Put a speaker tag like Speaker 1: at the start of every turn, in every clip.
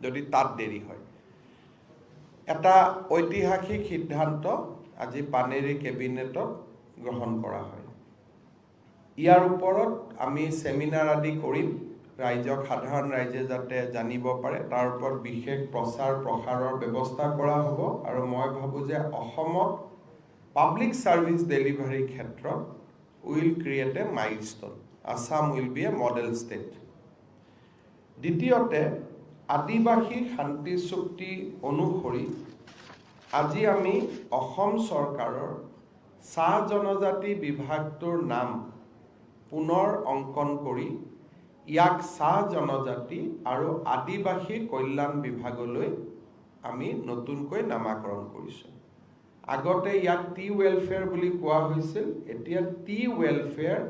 Speaker 1: যদি তাত দেৰি হয়। এটা ঐতিহাসিক সিদ্ধান্ত আজি পানেৰী কেবিনেটত গ্ৰহণ কৰা হয়। ইয়াৰ ওপৰত আমি সেমিনাৰ আদি কৰিম, ৰাইজক সাধাৰণ ৰাইজে যাতে জানিব পাৰে তাৰ ওপৰত বিশেষ প্ৰচাৰ প্ৰসাৰৰ ব্যৱস্থা কৰা হ'ব। আৰু মই ভাবোঁ যে অসমত পাব্লিক সাৰ্ভিস ডেলিভাৰী ক্ষেত্ৰত will create A milestone. Assam will B A model state. দ্বিতীয়তে, আদিবাসী শান্তি চুক্তি অনুসৰি আজি আমি অসম চৰকাৰৰ চাহ জনজাতি বিভাগটোৰ নাম পুনৰ অংকন কৰি ইয়াক চাহ জনজাতি আৰু আদিবাসী কল্যাণ বিভাগলৈ আমি নতুনকৈ নামাকৰণ কৰিছোঁ। আগতে ইয়াক টি ৱেলফেয়াৰ বুলি কোৱা হৈছিল, এতিয়া টি ৱেলফেয়াৰ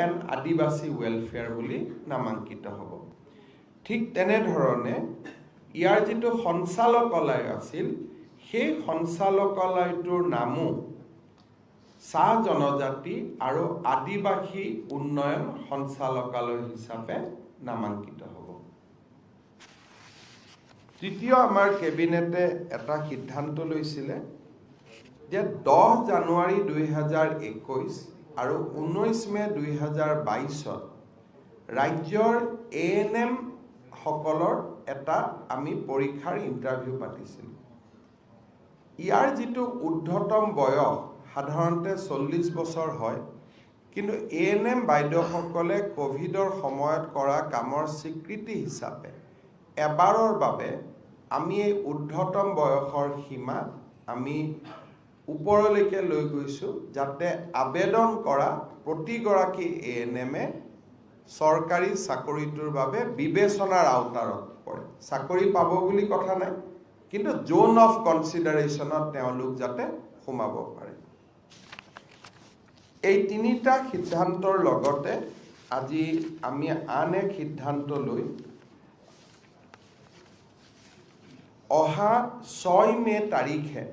Speaker 1: এণ্ড আদিবাসী ৱেলফেয়াৰ বুলি নামাঙ্কিত হ'ব। ঠিক তেনেধৰণে ইয়াৰ যিটো সঞ্চালকালয় আছিল, সেই সঞ্চালকালয়টোৰ নামো চাহ জনজাতি আৰু আদিবাসী উন্নয়ন সঞ্চালকালয় হিচাপে নামাঙ্কিত হ'ব। তৃতীয়, আমাৰ কেবিনেটে এটা সিদ্ধান্ত লৈছিলে যে 10 জানুৱাৰী 2021 আৰু 19 মে 2022 ৰাজ্যৰ ANM সকলৰ এটা আমি পৰীক্ষাৰ ইণ্টাৰভিউ পাতিছিলোঁ। ইয়াৰ যিটো ঊৰ্ধ্বতম বয়স সাধাৰণতে 40 বছৰ হয়, কিন্তু ANM বাইদেউসকলে কোভিডৰ সময়ত কৰা কামৰ স্বীকৃতি হিচাপে এবাৰৰ বাবে আমি এই ঊৰ্ধ্বতম বয়সৰ সীমা আমি ওপৰলৈকে লৈ গৈছোঁ, যাতে আবেদন কৰা প্ৰতিগৰাকী ANM-এ চৰকাৰী চাকৰিটোৰ বাবে বিবেচনাৰ আওতাৰত পৰে। চাকৰি পাব বুলি কথা নাই, কিন্তু জোন অফ কনচিডাৰেশ্যনত তেওঁলোক যাতে সোমাব পাৰে। এই তিনিটা সিদ্ধান্তৰ লগতে আজি আমি আন এক সিদ্ধান্ত লৈ অহা 6 মে তাৰিখে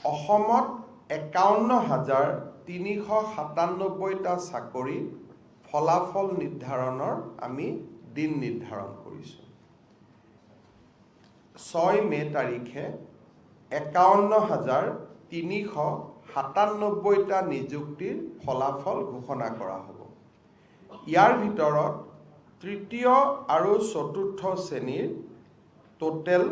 Speaker 1: অসমত 51,397টা চাকৰি ফলাফল নিৰ্ধাৰণৰ আমি দিন নিৰ্ধাৰণ কৰিছোঁ। 6 মে তাৰিখে 51,397টা নিযুক্তিৰ ফলাফল ঘোষণা কৰা হ'ব। ইয়াৰ ভিতৰত তৃতীয় আৰু চতুৰ্থ শ্ৰেণীৰ টোটেল